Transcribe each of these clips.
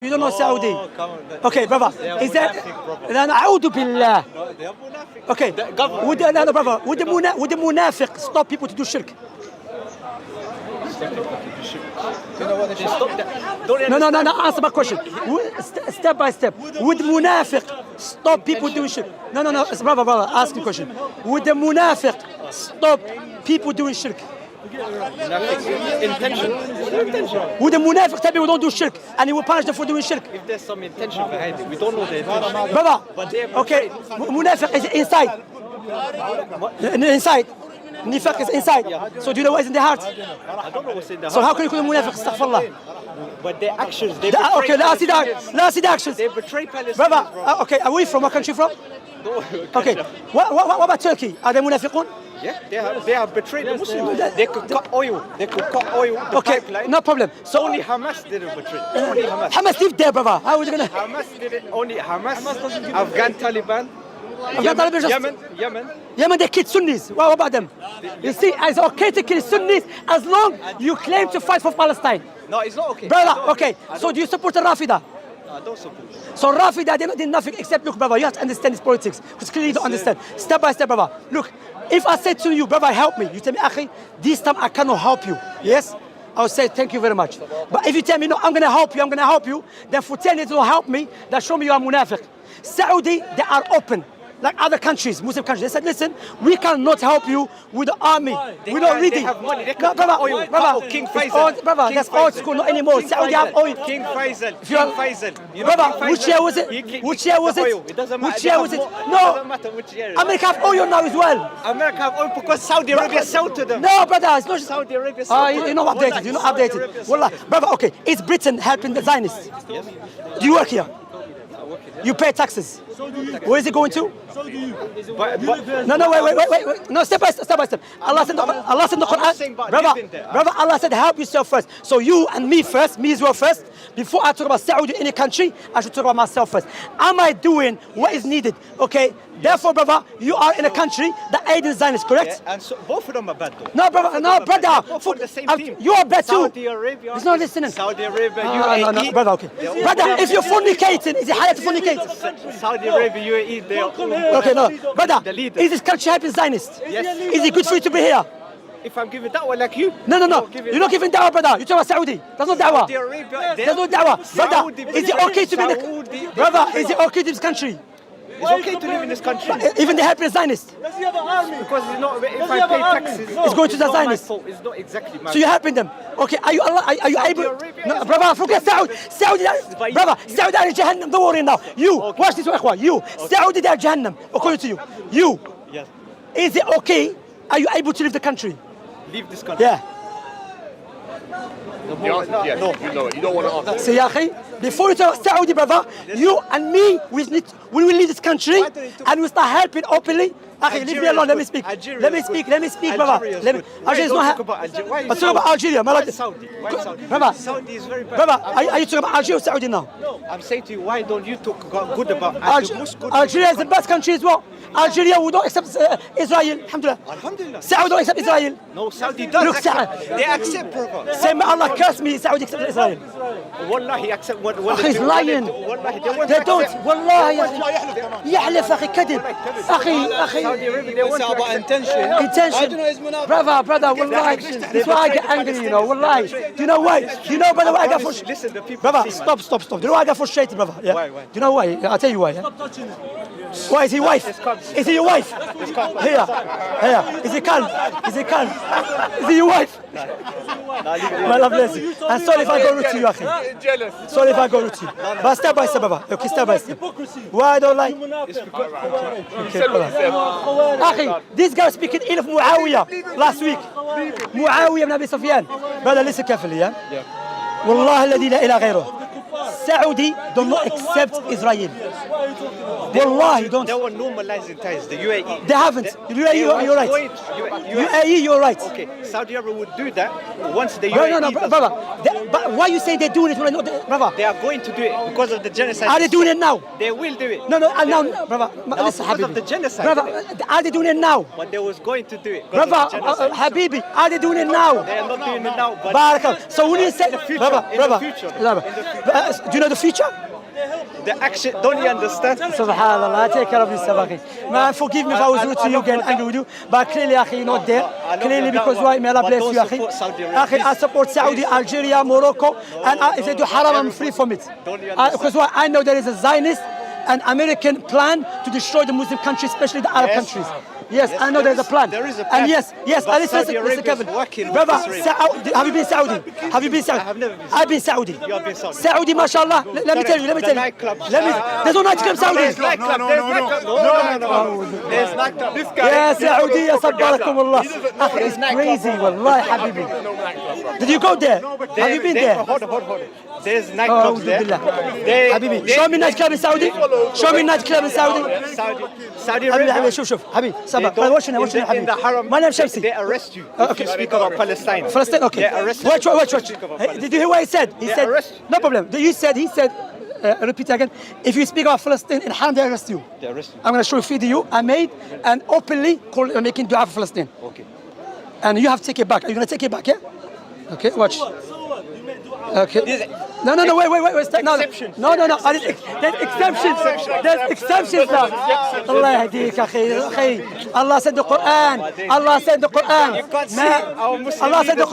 You don't know Saudi. Come on. Okay, brother. Is that? أنا أعوذ بالله. They are munafiq. Okay. No, brother. Would the munafiq stop people to do shirk? You know what? They stop that. Don't No. Answer my question. Step by step. Would munafiq stop people doing shirk? No. Brother. Ask the question. Would the munafiq stop people doing shirk? Intention. Would the munafiq tell people don't do shirk and he will punish them for doing shirk? If there's some intention behind it, we don't know the intention. Brother. But they Okay. Munafiq is inside. Inside. Nifaq is inside. So do you know what is in the heart? I don't know what's in the So how heart. can you call them munafiq? Astaghfirullah. But their actions, they Okay, let's see the actions. They betray Palestinians, Brother, bro. okay, are we from? What country from? Okay. What about Turkey? Are they munafiqun? Yeah, they have betrayed the Muslims. They could cut oil. They could cut oil. The Okay, pipeline. no problem. So Only Hamas didn't betray. Only Hamas. Hamas live there, brother. How is it gonna? Hamas did it. Only Hamas. Afghan Taliban. Taliban just- Yemen. Yemen, they kill Sunnis. What about them? You see, it's okay to kill Sunnis as long you claim to fight for Palestine. No, it's not okay. Brother, okay. So do you support the Rafida? No, I don't support. So Rafida, they did nothing except, look, brother, you have to understand this politics. Because clearly you don't understand. Step by step, brother. Look, if I said to you, brother, help me. You tell me, Akhi, this time I cannot help you. Yes? I will say, thank you very much. But if you tell me, no, I'm going to help you, then for telling you to help me, that show me you are munafiq. Saudi, they are open. Like other countries, Muslim countries. They said, listen, we cannot help you with the army. We're not ready. They have money. They No, can buy oil. brother, King it's Faisal. old, brother, King that's Faisal. old school, not anymore. King Saudi have oil. King Faisal. If you are- King Faisal. You know Brother, King Faisal? which year was it? He Which year was the it? oil. It doesn't matter. Which year was it? It No. doesn't matter which year. America have oil now as well. America have oil because Saudi Arabia sell to them. No, brother, it's not. Saudi Arabia sell to them. You're not updated. You're not Saudi updated. Arabia sell Wallah, to them. brother, okay. Is Britain helping the Zionists? Yes. Do you work here? You pay taxes. Where is it going to? But No, wait. No, step by step. Allah said in the I'm saying Quran, about living there. brother, Allah said, help yourself first. So you and me first, me as well first. Before I talk about Saudi in any country, I should talk about myself first. Am I doing what is needed? Okay. Therefore, brother, you are in a country that aids Zionists, correct? and so both of them are bad though. No, brother, Both on the same team. You are bad too. Saudi Arabia. He's not listening. Saudi Arabia, No, UAE. brother, okay. Brother, if you're fornicating, is it halal to fornicate? Saudi Arabia, UAE, they are all. Okay, no. Brother, The leaders. is this country helping Zionists? Yes. Is it good for you to be here? If I'm giving that one like you. No. I'll give it You're not giving da'wah, brother. You're talking about Saudi. That's not da'wah. Saudi Arabia. There's no da'wah. Brother, Saudi is it okay to be in Saudi- the... Brother, is it okay to be in this country? It's okay to live in this country. Even the helping Zionists. Because it's not, if I pay taxes, It's going to the not my Zionists. fault. It's not exactly my So you're helping them. Okay, are you able... Arabia. No, brother, forget Saudi. Brother, Saudi are in Jahannam. Don't worry now. You, watch this, ikhwan. You, Saudi, they're Jahannam. According to you. You, Yes. is it okay? Are you able to leave the country? Leave this country. Yeah. Yeah, you know it. You don't want to answer. See, ya akhi, before you talk about Saudi, brother, you and me, we will leave this country and we start helping openly. Akhi, leave me alone. Let me speak. Let me speak, brother. Algeria is Let me. good. Algeria is Why not. don't talk about Algeria? Why Let's talk about Algeria. Why Saudi? Why Saudi? Brother, Saudi is very bad. brother, are you talking about Algeria or Saudi now? I'm saying to you, why don't you talk good about Algeria is the best country as well. Algeria, we don't accept Israel. Alhamdulillah. Alhamdulillah. Saudi don't accept Israel. No, Saudi does Look, accept. They accept, brother. Say, may Allah curse me, Saudi accept Israel. Wallahi, accept what He's lying. Wallahi, They don't. والله يحلف أخي كذب. أخي. Saudi Arabia, they want to accept. Intention. Brother, wallahi. That's why I get angry, you know, wallahi. Do you know why? Do you know, brother, why I get frustrated? Listen, the people Brother, see, man. stop. Do you know why I get frustrated, brother? Yeah. Why? Do you know why? I'll tell you why. Yeah? Why is he wife? Is he your wife? Here. Is he calm? Is he your wife? My love, bless you. I'm sorry if I go rude to you, akhi. Jealous. Sorry if I go rude to you. But step by step, brother. Okay, step by step. Why I don't like? Okay, Akhi, this guy speaking ill of Muawiyah last week. Muawiyah ibn Abi Sufyan. Brother, listen carefully, yeah? والله الذي لا إله غيره. Saudi do not accept Israel. Wallahi, don't. They were normalizing ties. The UAE. They haven't. UAE, you're right. UAE, you're right. Okay, Saudi Arabia would do that once the No, UAE. no, brother. But why you say they're doing it when I know, brother? They are going to do it because of the genocide. Are they doing it now? They will do it. No, now, brother. Listen, because of Habibi. the genocide. Brother, are they doing it now? But they was going to do it. because Brother, of the genocide. Habibi, are they doing it now? They are not doing it now. But Barakallah. So when you say, in the future, brother, in the future, brother, in the future. do you know the future? The action, don't you understand? Subhanallah, I take care of yourself, akhi. Man, forgive me if I was rude to you again, angry with you. But clearly, akhi, you're not there. Clearly, because why? May Allah bless you, akhi. Akhi, I support Saudi, Algeria, Morocco, and if they do haram, I'm free from it. Because why? I know there is a Zionist and American plan to destroy the Muslim countries, especially the Arab countries. Yes, I know there's a plan. There is a plan. And yes, But listen, Saudi Arabia is carefully. working with Brother, Israel. have you been Saudi? Have you been Saudi? I have never been I've been Saudi. You have been Saudi. Saudi, mashallah. Let me tell you. The nightclub. There's no nightclub Saudi. There's nightclub. No. There's nightclub. This guy. يا سعودية صبركم الله. It's crazy والله حبيبي. Did you go there? Have you been there? Hold on. There's nightclubs there. حبيبي show me nightclub in Saudi. Show me nightclub in Saudi. Saudi حبيبي Arabia. شوف حبيبي صبر. وش هنا In the haram, ما نام شمسي. they arrest you if you speak about Palestine. Palestine, okay. They arrest you. Watch. Speak about Palestine. Did you hear what he said? He said, arrest you. no problem. He said, repeat again. If you speak about Palestine in haram, they arrest you. They arrest you. I'm going to show you a video I made and openly making dua for Palestine. Okay. And you have to take it back. Are you going to take it back, yeah? Okay, watch. Okay. No, wait. Stop. No. There's exemptions now. Allah يهديك أخي. Allah said the Quran. Allah said the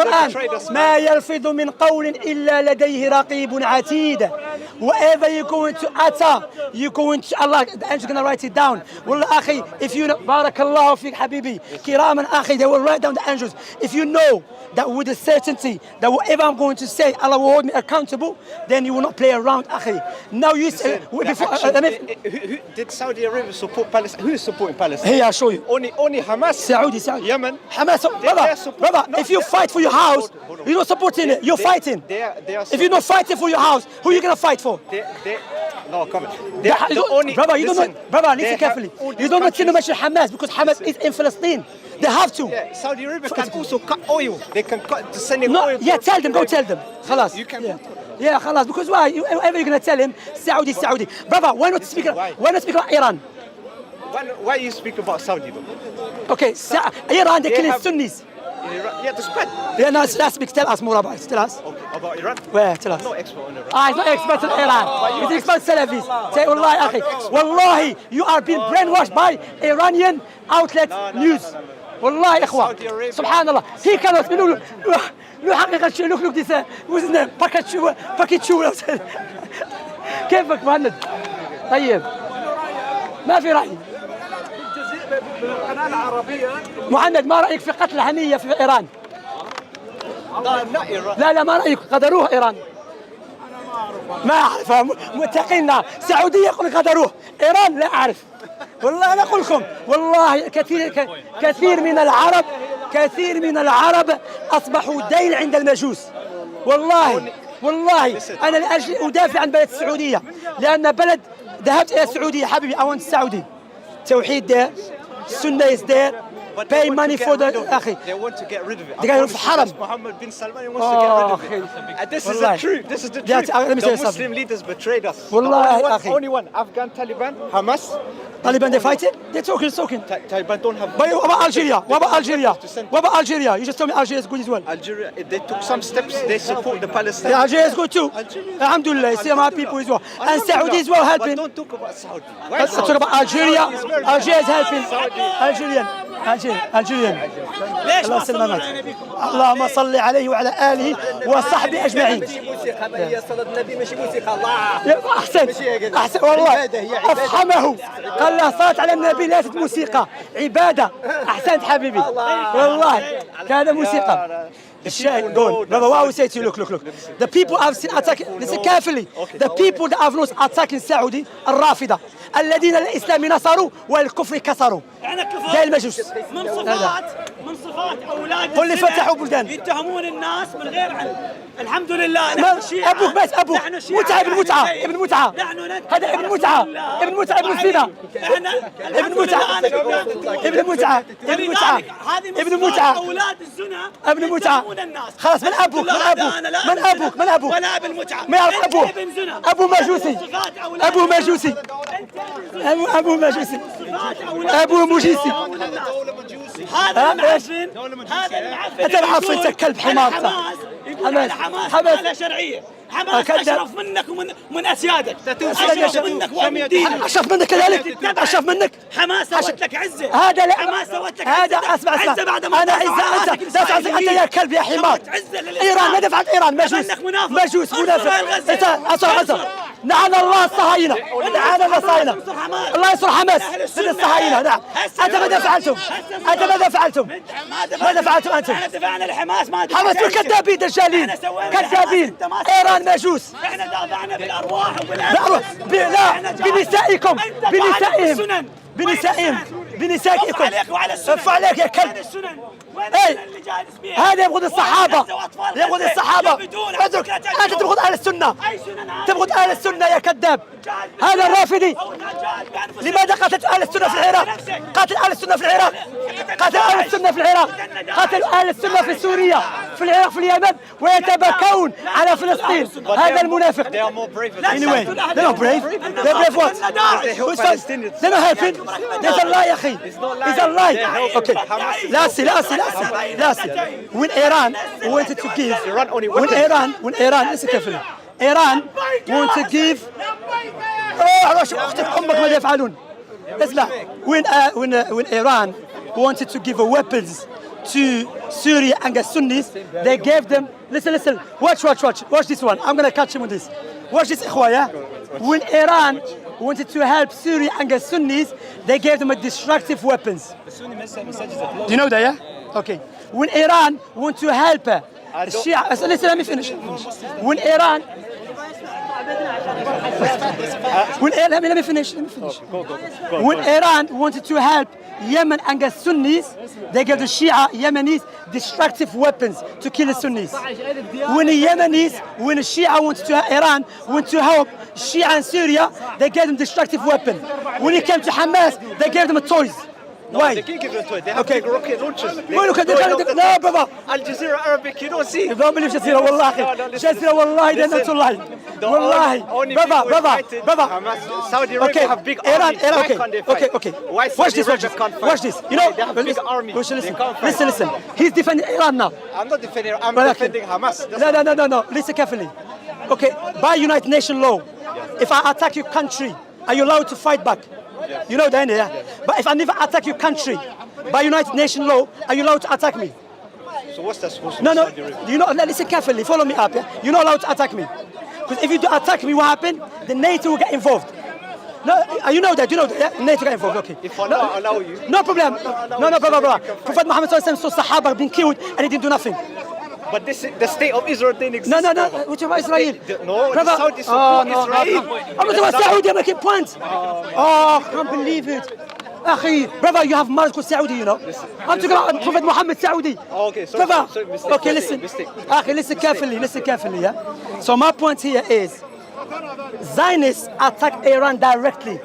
Quran. ما يلفظ من قول إلا لديه رقيب عتيد. Whatever you're going to utter, you're going to Allah. The angel's going to write it down. Wallah أخي, if you know, بارك الله فيك حبيبي. كراما أخي, they will write down the angels. If you know that with a certainty that whatever I'm going to say, Allah will hold me accountable, then you will not play around, akhi. Now you say, Who did Saudi Arabia support Palestine? Who is supporting Palestine? Here, I'll show you. Only Hamas. Saudi. Yemen. Hamas, brother, if you fight for your house, you're not supporting it, you're fighting. If you're not fighting for your house, who are you going to fight for? No, come on. Brother, listen carefully. You don't want to mention Hamas because Hamas is in Palestine. They have to. Yeah, Saudi Arabia can also cut oil. They can cut sending oil. Yeah, tell them, go tell them. Khalas. You can. Yeah, khalas. Because why? Whatever you're going to tell him, Saudi. Brother, why not speak about Iran? Why you speak about Saudi though? Okay, Iran, they're killing Sunnis. Yeah, the spread. Yeah, no, let's speak. Tell us more about it. Tell us. Okay, about Iran? Where? Tell us. No expert on Iran. He's not expert in Iran. He's expert Salafis. Say, Wallahi, akhi. Wallahi, you are being brainwashed by Iranian outlet news. Wallahi, ikhwa. Subhanallah. He cannot be له حقيقة شيء look this وزن باكيت شو كيفك مهند طيب ما في رأي مهند ما رأيك في قتل هنية في إيران لا ما رأيك غدروها إيران ما أعرف متقينا سعودية يقول غدروه إيران لا أعرف والله أنا أقول لكم والله كثير من العرب أصبحوا دين عند المجوس والله أنا لأجل أدافع عن بلد السعودية لأن بلد ذهبت إلى السعودية حبيبي I want Saudi توحيد there Sunnah is there pay money for the أخي They want to get rid of it. They got haram. Mohammed bin Salman wants to get rid of it. And this is the truth. This is the truth. Let me say The something. Muslim leaders betrayed us. والله أخي Only one. Afghan Taliban, Hamas. Taliban they fighting? They're talking. Taliban don't have. But what about Algeria? You just told me Algeria is good as well. Algeria, they took some steps. They support the Palestinians. Yeah, Algeria is good too. Alhamdulillah, you see my people as well. And Saudi as well helping. But don't talk about Saudi. Let's talk about Algeria. Algeria is helping. Algerian. الله يسلمك. اللهم صل عليه وعلى آله وصحبه أجمعين. هي صلاة النبي ماشي موسيقى الله. أحسن والله. أفهمه. قال له صلاة على النبي ليست موسيقى عبادة. أحسنت حبيبي. والله كان موسيقى. الشاهد دون brother what I will say to you look the people I've seen attacking listen carefully the people that I've known attacking Saudi الرافضة الذين الإسلام نصروا والكفر كسروا زي المجوس من صفات أولاد واللي فتحوا بلدان يتهمون الناس من غير علم الحمد لله أبوك بس أبوك متعة ابن متعة هذا ابن متعة ابن الزنا ابن متعة أولاد الزنا ابن متعة خلاص من أبوك ولا ابن متعة ما يعرف أبوه أبو مجوسي أبو مجوسي هذا المعفن أنت معفن كلب حمار يقول على حماس لا شرعية. حماس أشرف منك ومن أسيادك. أشرف منك ومن دينك. أشرف منك كذلك. أشرف منك. حماس سوت لك عزة. هذا لا. حماس سوت لك هذا اسمع عزة بعد ما أنا عزة أنت أنت يا كلب يا حمار. إيران ما دفعت إيران مجوس منافق. أنت أصلا لعن الله الصهاينة. لعن الله الصهاينة. الله ينصر حماس من الصهاينة. نعم. أنت ماذا فعلتم؟ أنت ماذا فعلتم؟ ماذا فعلتم أنتم؟ احنا دفعنا لحماس ما حماس كذابين دجالين كذابين. إيران مجوس. احنا دافعنا بالأرواح وبالأرواح. لا بنسائكم بنسائكم ارفع عليك يا كلب. هذا يبغض الصحابة يبغض الصحابة. اترك أنت تبغض أهل السنة تبغض أهل السنة يا كذاب. هذا الرافضي. لماذا قتلت أهل السنة في العراق؟ قاتل أهل السنة في العراق قاتل أهل السنة في العراق قاتل أهل السنة في سوريا في العراق في اليمن ويتبكون على فلسطين. هذا المنافق. Anyway, they're not brave. They're brave what? They're not helping. There's a lie يا أخي. It's a lie. Okay. Lastly. When Iran wanted to give when Iran listen carefully. Iran want to give أختك أمك ماذا يفعلون؟ اسمع. When Iran wanted to give weapons to Syria and the Sunnis, they gave them. Listen. Watch this one. I'm gonna catch him with this. Watch this, إخوة. Yeah? When Iran wanted to help Syria and the Sunnis, they gave them destructive weapons. Do you know that? Yeah. Okay. When Iran want to help Shia, listen. Let me finish. When Iran. Let me finish. When Iran wanted to help Yemen and the Sunnis, they gave the Shia Yemenis destructive weapons to kill the Sunnis. When the Shia wanted to Iran want to help Shia and Syria, they gave them destructive weapons. When it came to Hamas, they gave them toys. Why? They can give them toys. They have big rocket launchers. No, brother. Al Jazeera Arabic, you don't see. You don't believe Jazeera, wallahi. Jazeera, wallahi, they're not lying. Wallahi. Brother. Saudi Arabia have big armies. Why can't they fight? Okay. Why Saudi Arabia can't fight? Watch this. You know, they have big armies. Listen. He's defending Iran now. I'm not defending. I'm defending Hamas. No. Listen carefully. Okay, by United Nations law, if I attack your country, are you allowed to fight back? You know that, yeah? But if I never attack your country, by United Nations law, are you allowed to attack me? So what's that supposed to No. You know, listen carefully. Follow me up. Yeah? You're not allowed to attack me. Because if you do attack me, what happened? The NATO will get involved. No, you know that. Yeah? NATO get involved. Okay. If I not allow you. No problem. No, brother. Prophet Muhammad saw Sahaba being killed and he didn't do nothing. But the state of Israel didn't exist. No. What about Israel? No, the Saudis support Israel. I'm talking about Saudi. I'm making points. I can't believe it. Akhi, brother, you have Marco Saudi, you know. I'm talking about Prophet Muhammad Saudi. Okay, sorry. Brother, Mistake, okay, listen. Akhi, listen carefully, yeah. So my point here is, Zionists attack Iran directly.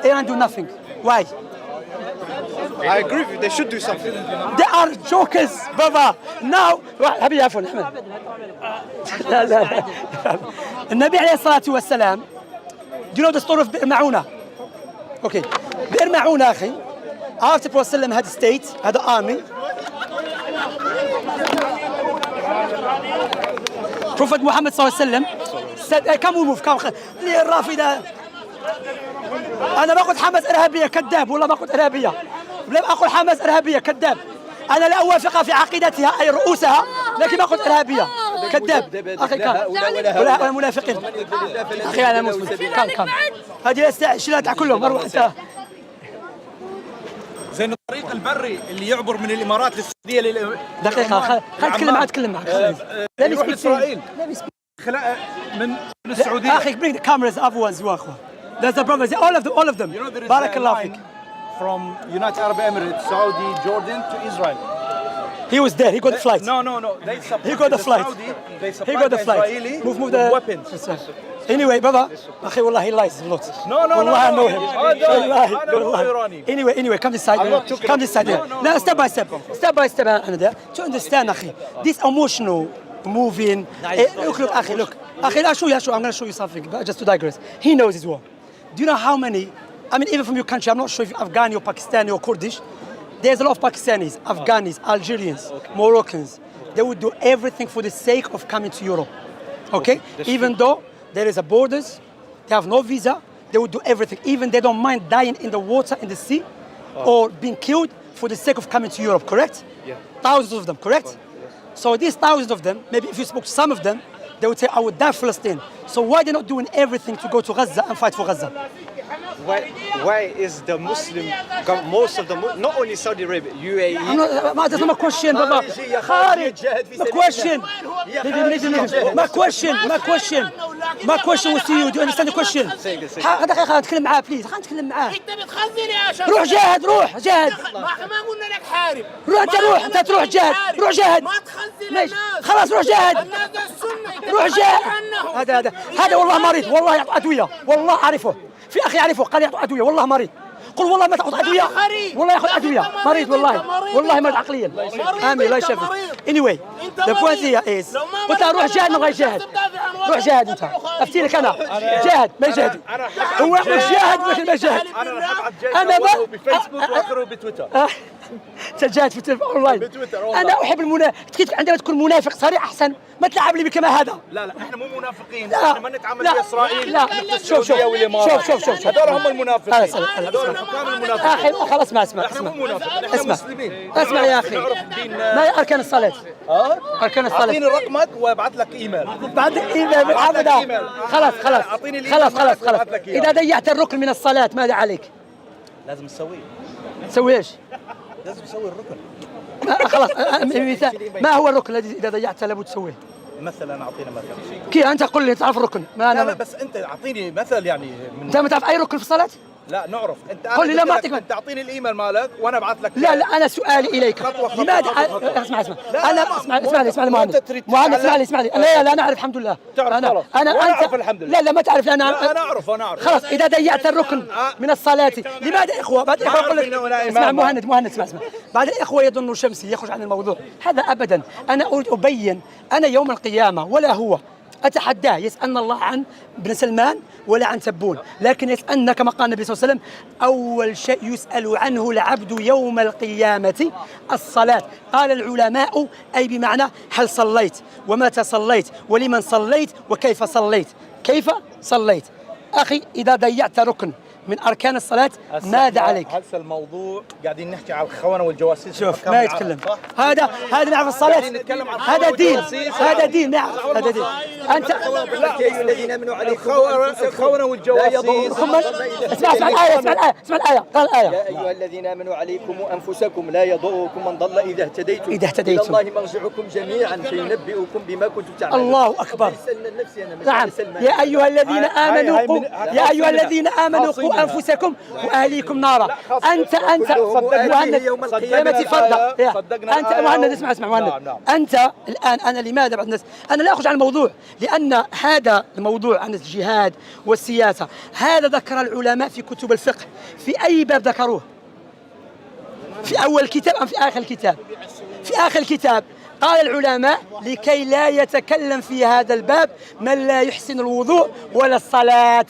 Iran do nothing. Why? I agree with you. They should do something. They are jokers, brother. Now, حبيبي عفوا أحمد. لا. النبي عليه الصلاة والسلام. Do you know the story of بئر معونة? Okay. بئر معونة أخي. After Prophet ﷺ had a state, had an army. Prophet Muhammad صلى الله عليه وسلم said, come we move, come. ليه الرافضة؟ أنا ما قلت حماس إرهابية كذاب والله ما قلت إرهابية. لم أقل حماس إرهابية كذاب. أنا لا أوافق في عقيدتها أي رؤوسها لكن ما قلت إرهابية كذاب. أخي كان ولا منافقين. أخي أنا مسلم كان هذه الشلات كلهم مروح أنت. زين الطريق البري اللي يعبر من الإمارات للسعودية دقيقة خل أتكلم معك. يروح لإسرائيل من السعودية. أخي bring the cameras other ones واخوة. There's the brothers all of them. بارك الله فيك. From United Arab Emirates, Saudi, Jordan to Israel. He was there. He got the flight. No. He got the flight. He got the flight. Move the weapons. Anyway, brother, أخي والله he lies a lot. No. والله I know him. والله. Anyway, come this side. Come this side. No, step by step. أنا there. To understand, أخي, this emotional moving. Look, أخي, look. أخي, I'll show you. I'm going to show you something. But just to digress. He knows his war. Do you know how many? I mean, even from your country, I'm not sure if you're Afghani or Pakistani or Kurdish. There's a lot of Pakistanis, Afghanis, Algerians, Moroccans, they would do everything for the sake of coming to Europe. Okay? Even though there is a borders, they have no visa, they would do everything. Even they don't mind dying in the water, in the sea, or being killed for the sake of coming to Europe, correct? Yeah. Thousands of them, correct? So these thousands of them, maybe if you spoke to some of them, they would say, I would die for Palestine. So why they're not doing everything to go to Gaza and fight for Gaza? Why is the Muslim, most of the, not only Saudi Arabia, UAE, That's not my question, Baba. Khalid, my question. My question was to you. Do you understand the question? دقيقة نتكلم معاه بليز. خلينا نتكلم معاه. انت بتخزن يا شباب. روح جاهد روح جاهد. ما قلنا لك حارب. روح انت تروح جاهد. روح جاهد. ما تخزن ماشي. الناس. خلاص روح جاهد. الناس السنة. روح جاهد. هذا والله مريض والله يعطوا أدوية والله أعرفه. في أخي يعرفه قال يعطوا أدوية والله مريض. قل والله ما تاخذ ادويه والله ياخذ ادويه مريض والله مريض عقليا امين الله يشفيك anyway the point here is قلت له روح جاهد ما بغى يجاهد روح جاهد انت افتي لك انا جاهد ما يجاهد هو يقول جاهد ما يجاهد انا ما بفيسبوك واخره بتويتر تجاهد في اونلاين انا احب المنافق عندما تكون منافق صريح احسن ما تلعب لي كما هذا لا احنا مو منافقين لا احنا ما نتعامل مع اسرائيل لا شوف هذول هم المنافقين هذول حكام المنافقين اخي خلاص اسمع احنا مو منافقين احنا مسلمين اسمع يا اخي ما هي اركان الصلاه اركان الصلاه اعطيني رقمك وابعث لك ايميل بعد ايميل بالعبد خلاص اذا ضيعت الركن من الصلاه ماذا عليك؟ لازم تسويه تسوي ايش؟ لازم تسوي الركن خلاص ما هو الركن الذي اذا ضيعته لابد تسويه؟ مثلا اعطينا مثلا كيف انت قل لي تعرف الركن ما لا انا بس انت اعطيني مثل يعني انت ما تعرف اي ركن في الصلاه؟ لا نعرف انت قل لي لا ما اعطيك انت اعطيني الايميل مالك وانا ابعث لك لا انا سؤالي اليك لماذا اسمع انا اسمعني اسمعني لا انا اعرف الحمد لله انا اعرف الحمد لله لا ما تعرف انا اعرف خلاص اذا ضيعت الركن من الصلاه لماذا اخوه بعد الاخوه يقول لك اسمع مهند اسمع بعد الاخوه يظن شمسي يخرج عن الموضوع هذا ابدا انا اريد ابين انا يوم القيامه ولا هو أتحداه يسألنا الله عن ابن سلمان ولا عن تبون لكن يسألنا كما قال النبي صلى الله عليه وسلم أول شيء يسأل عنه العبد يوم القيامة الصلاة قال العلماء أي بمعنى هل صليت ومتى صليت ولمن صليت وكيف صليت كيف صليت أخي إذا ضيعت ركن من أركان الصلاة ماذا عليك؟ هسه الموضوع قاعدين نحكي على الخونة والجواسيس شوف ما يتكلم هذا نعرف الصلاة هذا دين نعرف هذا دين أنت الذين آمنوا عليكم الخونة والجواسيس اسمع الآية قال الآية يا أيها الذين آمنوا عليكم أنفسكم لا يضركم من ضل إذا اهتديتم إلى الله مرجعكم جميعا فينبئكم بما كنتم تعملون الله أكبر نعم يا أيها الذين آمنوا قوا أنفسكم وأهليكم نارا أنت مهند يوم القيامة فردا أنت مهند اسمع مهند أنت الآن أنا لماذا بعد الناس أنا لا أخرج عن الموضوع لأن هذا الموضوع عن الجهاد والسياسة هذا ذكر العلماء في كتب الفقه في أي باب ذكروه في أول الكتاب أم في آخر الكتاب في آخر الكتاب قال العلماء لكي لا يتكلم في هذا الباب من لا يحسن الوضوء ولا الصلاة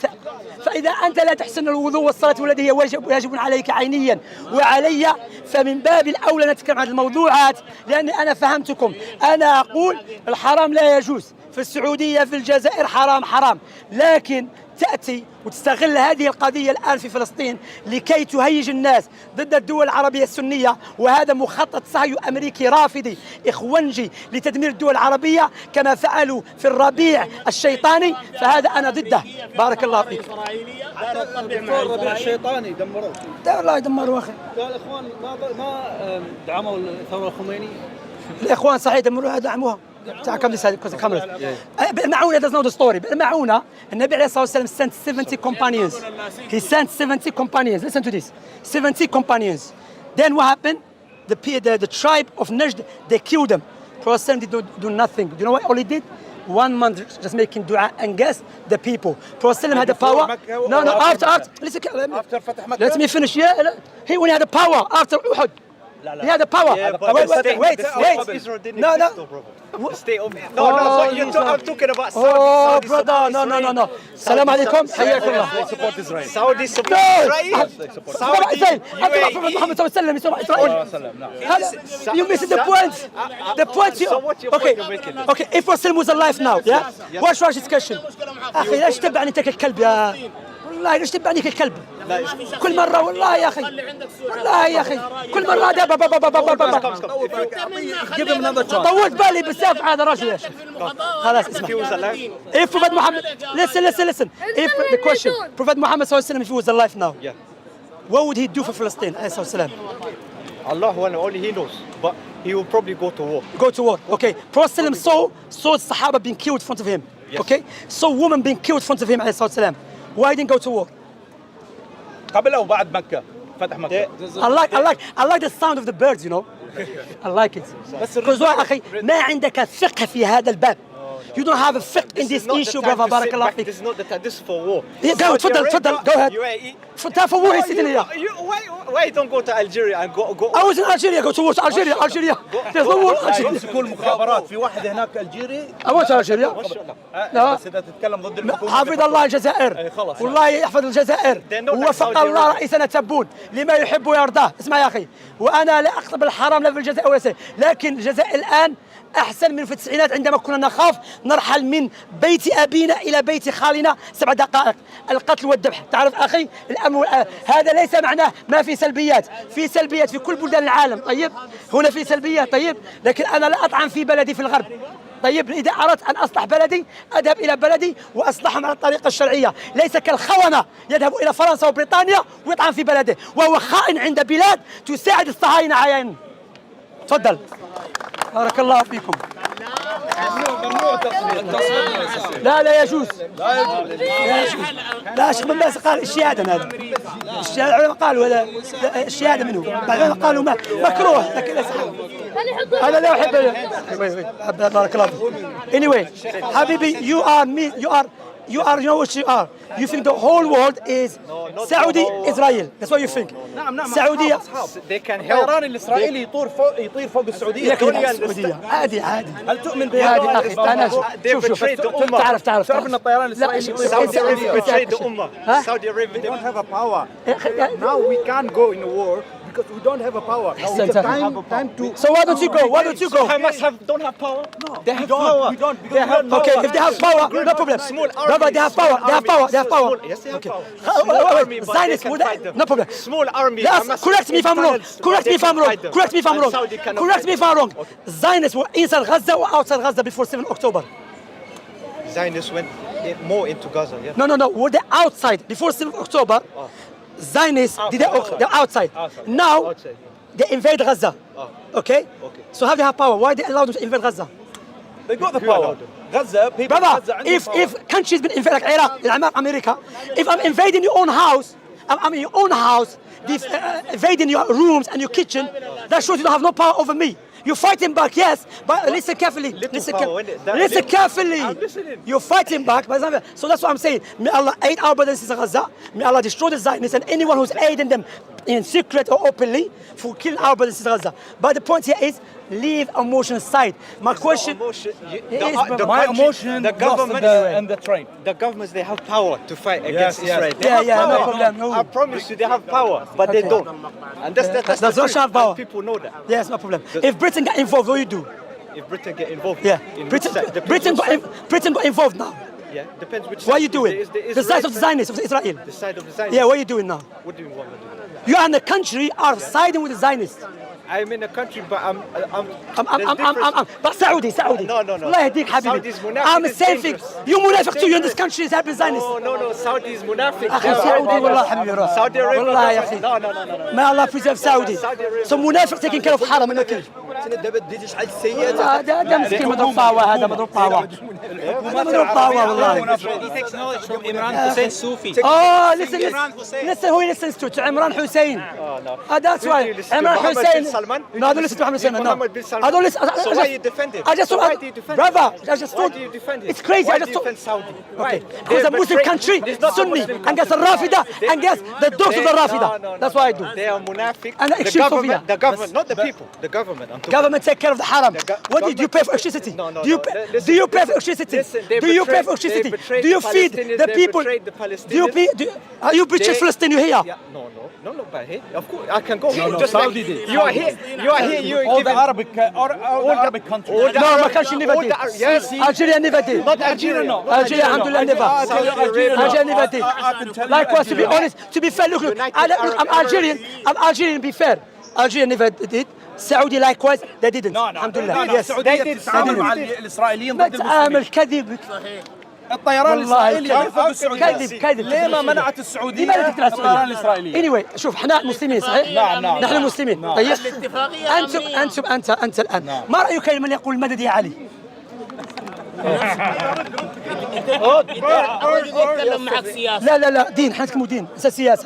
فإذا أنت لا تحسن الوضوء والصلاة والذي هي واجب عليك عينيا وعلي فمن باب الأولى نتكلم عن الموضوعات لأني أنا فهمتكم أنا أقول الحرام لا يجوز في السعودية في الجزائر حرام لكن تأتي وتستغل هذه القضية الآن في فلسطين لكي تهيج الناس ضد الدول العربية السنية وهذا مخطط صهيوني أمريكي رافضي إخوانجي لتدمير الدول العربية كما فعلوا في الربيع الشيطاني فهذا أنا ضده بارك الله فيك الربيع الشيطاني دمروه الله يدمروه أخي الإخوان ما دعموا الثورة الخميني الإخوان صحيح دمروها دعموها بالمعونة does know the story بالمعونة النبي عليه الصلاة والسلام sent 70 companions he sent 70 companions listen to this 70 companions then what happened the tribe of Najd they killed them Prophet did not do nothing do you know what all he did 1 month just making dua and guess the people Prophet had the power no after listen after فتح مكة let me finish he when he had the power after Uhud He had the power. Yeah, but wait, the state- wait, the state wait. of Israel didn't No, exist, no. though, brother. The state of no, no. So I'm talking about Saudi. Oh, Saudi brother, support no, Israel. no. Salam alaikum. حياكم الله. They support Israel. Saudi support No. Israel. Saudi, Saudi, Prophet Muhammad صلى الله عليه وسلم يسمع إسرائيل. You missed the point. The point So what your okay, point you're making? okay. If Muslim was alive now, yeah. What's your discussion? أخي ليش تبعني أنت كالكلب يا؟ والله ليش تبعني كالكلب؟ كل مرة والله يا أخي. والله يا أخي. كل مرة هذا Give him another chance. طولت بالي بزاف هذا الرجل يا شيخ. خلاص اسمع. If he was alive, If Prophet Muhammad, listen. If the question, Prophet Muhammad صلى الله عليه وسلم, if he was alive now, yeah. what would he do for Palestine? عليه الصلاة والسلام. Allah one only He knows, but He will probably go to war. Go to war. Okay. Prophet ﷺ saw Sahaba being killed in front of him. Yes. Okay. Saw women being killed in front of him عليه الصلاة والسلام. Why didn't go to war? قبل أو بعد مكة فتح مكة. I like the sound of the birds, you know. I like it. Because why أخي ما عندك فقه في هذا الباب. You don't have a fiqh in this issue, brother. بارك الله فيك. This is not the time. This is for war. Yeah, go, تفضل. Go ahead. UAE. تعرف وين sitting here? Why don't go to Algeria and go? I was in Algeria. Go to war to Algeria. There's no war in Algeria. يمسكون المخابرات في واحد هناك ألجيري. I went to Algeria. لا. بس إذا تتكلم ضد الحكومة. حافظ الله الجزائر. خلاص. والله يحفظ الجزائر. ووفق الله رئيسنا تبون لما يحب ويرضاه. اسمع يا أخي. وأنا لا أقصد الحرام لا في الجزائر ولا شيء. لكن الجزائر الآن أحسن من في التسعينات عندما كنا نخاف نرحل من بيت أبينا إلى بيت خالنا 7 دقائق. القتل والذبح. تعرف أخي الأمر هذا ليس معناه ما في سلبيات. في سلبيات في كل بلدان العالم. طيب هنا في سلبيات. طيب لكن أنا لا أطعن في بلدي في الغرب. طيب إذا أردت أن أصلح بلدي أذهب إلى بلدي وأصلحهم على الطريقة الشرعية. ليس كالخونة يذهب إلى فرنسا وبريطانيا ويطعن في بلده وهو خائن عند بلاد تساعد الصهاينة عيان. تفضل. بارك الله فيكم. لا يجوز. لا شيخ بن باز قال الشهادة هذا. العلماء قالوا هذا الشهادة منه. بعضهم قالوا مكروه لكن ليس هذا لا يحب. بارك الله فيك. Anyway, حبيبي you know what you are. You think the whole world is Saudi, Israel. That's what you think. نعم. سعودية. They can help. الطيران الإسرائيلي يطير فوق السعودية. لكن السعودية عادي. هل تؤمن عادي بهذا؟ أخي أنا شوف تعرف تعرف أن الطيران الإسرائيلي يطير فوق Saudi Arabia السعودية. betrayed the Ummah. Saudi Arabia. We don't have a power. Now we can't go in a war because we don't have a power. Now it's time to. So why don't you go? Why don't you go? Hamas don't have power. No, they have power. We don't. They have power. Okay, if they have power, no problem. Small Brother, they have power. They have power. They have power. Yes, they have Okay. power. Small army, but they Zionist, can fight them. no problem. Small army. Yes, Hamas correct me if I'm wrong. tunnels, Correct they me if I'm can wrong. fight them. Correct me if I'm And wrong. Saudi cannot Correct fight me if them. I'm wrong. Zionists were inside Gaza or outside Gaza before 7 October? Zionists went more into Gaza. Yeah. No. Were they outside before 7 October? Zionists did they're outside. Now Outside. they invade Gaza. Okay? So how do they have power? Why they allowed them to invade Gaza? They got the power. Gaza, people in Brother, Gaza عندهم if countries been invaded like Iraq, العمار America, if I'm invading your own house, I'm in your own house, invading your rooms and your kitchen, that shows you don't have no power over me. You're fighting back, yes, but listen carefully. Listen carefully. I'm listening. You're fighting back, but so that's what I'm saying. May Allah aid our brothers and sisters in Gaza. May Allah destroy the Zionists and anyone who's aiding them in secret or openly for killing our brothers and sisters in Gaza. But the point here is, leave emotion aside. My question Emotion, My emotion the government, and the train. the governments, they have power to fight against Israel. They Yeah, have no power. problem, no. I promise you, they have power, but they don't. And that's Does the Russia truth, have power? and people know that. yes, no problem. If Britain got involved, what do you do? If Britain get involved, Yeah, in Britain which side, Britain got involved now. yeah, depends which. What are side. you doing? Is the The side of Israeli the Zionists, of Israel. The side of the Zionists. Yeah, what are you doing now? What do you want me to do? You and the country are siding with the Zionists. I'm in a country, but there's difference. But Saudi. No. الله يهديك حبيبي. Saudi's munafik I'm is saying thing. dangerous. You munafik too. You in this country is helping Zionists. No, Saudi is munafik. أخي سعودي والله حبيبي روح. Saudi Arabia. والله يا أخي. No. May Allah preserve Saudi. So munafik taking care of حرم من الكل. دابا تزيد شحال السيئات هذا مسكين مضروب طاوة هذا مضروب طاوة. هذا مضروب طاوة والله. He takes knowledge from Imran Hussein Sufi. Oh, listen, who he listens to Imran Hussein. That's why Imran Hussein. Salman? No, I don't listen to Mohammed bin Salman. No. Mohammed bin Salman. I don't listen. So why you defend it? I just, So why do you defend brother, it? I just Why told do you defend it? It's crazy. Why I do just you told. defend Saudi? Okay. Why? Because a Muslim country, It's not a Sunni, Muslim against the country. Rafida, against the dogs of the Rafida. No, That's what I do. They are munafiq. And The excuse government, Sophia. the government, not the people. The government. I'm talking. Government take care of the haram. What do you pay for electricity? No, no, Do you no. pay, Listen, do you pay for listen, electricity? listen, they Do you pay betrayed- for electricity? they betrayed Do you the feed Palestinians, the they people? betrayed the Do you Palestinians. are you British Palestine? You here? Yeah, no, but hey, of course I can go. no, Just Saudi like did. you are here. You are All the giving Arabic countries. all the No, Arab- ما كانش never all did. the Arab- Yes, Algeria never did. not Algeria. No. Algeria, alhamdulillah, never. Saudi Arabia. Algeria never did. I can tell you Likewise, to be Algeria. honest, to be fair, look, United I'm Arab Algerian. I'm Algerian. Be fair, Algeria never did. Saudi likewise, they didn't. الحمد لله. Yes. السعودية تتعامل مع الإسرائيليين ما ضد المسلمين. تعامل كذب. الطيران والله الإسرائيلي يرفض بالسعودية. كذب. ليه ما منعت السعودية لماذا تكتب على الطيران السعودية؟ الإسرائيلي؟ anyway شوف احنا مسلمين صحيح؟ نعم. نحن مسلمين. طيب الاتفاقية انت الان ما رايك من يقول مدد يا علي؟ يتكلم معك سياسة. لا دين احنا نتكلموا دين سياسه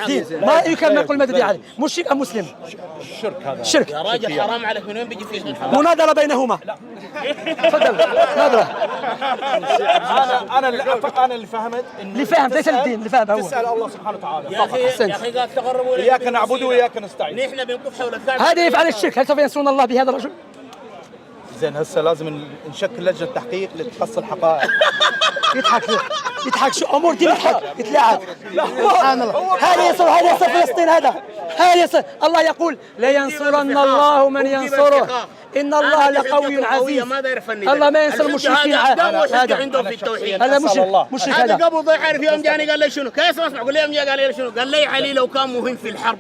دين ما رايك من يقول مدد يا علي؟ مشرك ام مسلم؟ شرك يا راجل حرام عليك من وين بيجي فيك الحرام؟ مناظره بينهما تفضل مناظره أنا اللي فهمت إنه اللي فاهم ليس الدين اللي فاهم هو تسأل الله سبحانه وتعالى. يا أخي قاعد تقربوا إليه. إياك نعبد وإياك نستعين. نحن بنطوف حول الكعبة. هذا يفعل الشرك هل سوف ينصرون الله بهذا الرجل؟ زين هسه لازم نشكل لجنة تحقيق لتحصل حقائق. يضحك شو امور دين يضحك يتلاعب سبحان الله هذا يصل فلسطين هذا يصل الله يقول لينصرن الله من ينصره ان الله لقوي عزيز الله ما ينصر المشركين هذا عنده في التوحيد. هذا مشرك هذا هذا قبل ضيع عارف يوم جاني قال لي شنو؟ كيف اسمع قول لي يوم جاء قال لي شنو؟ قال لي علي لو كان مهم في الحرب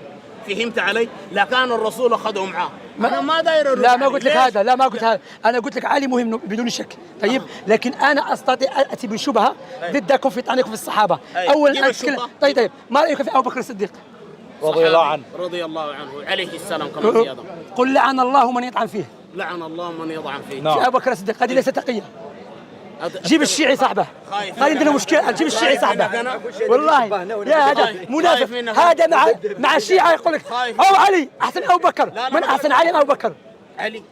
فهمت علي؟ لكان الرسول اخذه معاه. انا ما داير لا ما قلت لك هذا انا قلت لك علي مهم بدون شك طيب لكن انا استطيع اتي بشبهه ضدكم في طعنكم في الصحابه اولا طيب ما رايك في ابو بكر الصديق رضي الله عنه. رضي الله عنه عليه السلام كما زياده. قل لعن الله من يطعن فيه لعن الله من يطعن فيه. في ابو بكر الصديق هذه ليست تقيه جيب الشيعي صاحبه هذه عندنا مشكله جيب الشيعي صاحبه والله يا هذا منافق هذا مع الشيعه يقول لك او علي احسن ابو بكر من احسن علي ابو بكر علي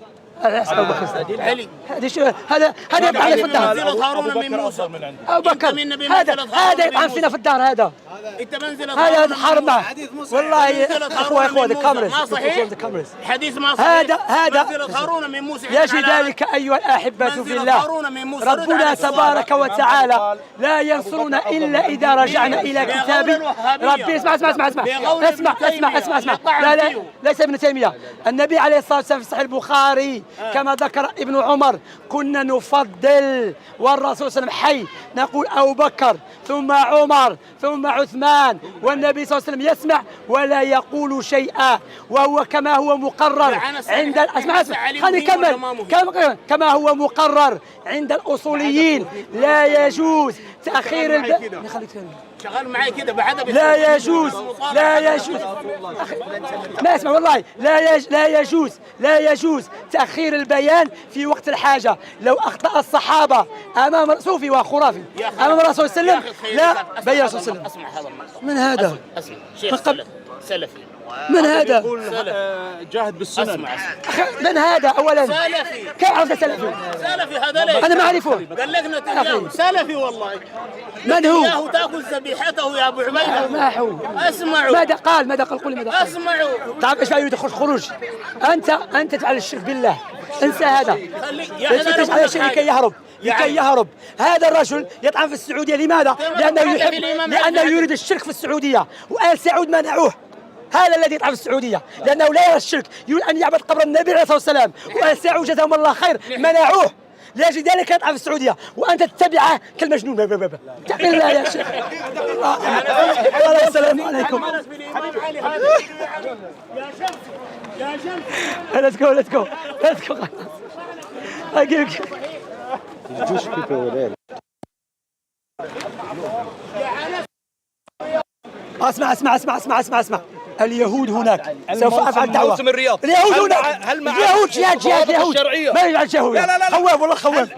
احسن ابو بكر علي هذا شو هذا يطعن في الدار منزلة هارون من موسى. ابو بكر هذا يطعن فينا في الدار هذا انت منزلة هذا يتحارب معه والله اخوه الكاميرا ما صحيح الحديث ما صحيح هذا منزلة هارون من موسى. يجي ذلك ايها الاحبه في الله ربنا تبارك وتعالى لا ينصرنا الا اذا رجعنا الى كتابه ربي اسمع لا ليس ابن تيميه النبي عليه الصلاه والسلام في صحيح البخاري كما ذكر ابن عمر كنا نفضل والرسول صلى الله عليه وسلم حي نقول ابو بكر ثم عمر ثم عثمان والنبي صلى الله عليه وسلم يسمع ولا يقول شيئا وهو كما هو مقرر عند اسمع خليني كمل كما هو مقرر عند الاصوليين لا يجوز تاخير شغال معي كده بعد لا يجوز ما اسمع والله لا يجوز تأخير البيان في وقت الحاجة لو أخطأ الصحابة أمام صوفي وخرافي أمام الرسول صلى الله عليه وسلم لا بين الرسول صلى الله عليه وسلم اسمع هذا من هذا؟ اسمع شيخ سلفي من هذا؟ جاهد بالسنن. من هذا أولا؟ سلفي. كيف عرفت سلفي؟ سلفي هذا ليش؟ أنا ما أعرفه. قال لك نتنياهو سلفي والله. من هو؟ نتنياهو تأكل ذبيحته يا أبو عبيدة. ما هو؟ اسمعوا. ماذا قال قولي ماذا قال؟ اسمعوا. تعرف إيش يريد خروج؟ أنت تفعل الشرك بالله. انسى هذا. يفتش على شيء لكي يهرب هذا الرجل يطعن في السعودية لماذا؟ لأنه يريد الشرك في السعودية وآل سعود منعوه هذا الذي يطعن في السعودية لأنه لا يرى الشرك يريد أن يعبد قبر النبي عليه الصلاة والسلام وآل سعود جزاهم الله خير منعوه لأجل ذلك يطعن في السعودية وأنت تتبعه كالمجنون اتق الله يا شيخ السلام عليكم Let's go I give you The Jewish people were there. اسمع اليهود هناك سوف افعل دعوه موسم الرياض اليهود هناك هل مع اليهود جهاد الشرعية؟ ما يفعل شهوه لا. خواب والله خواب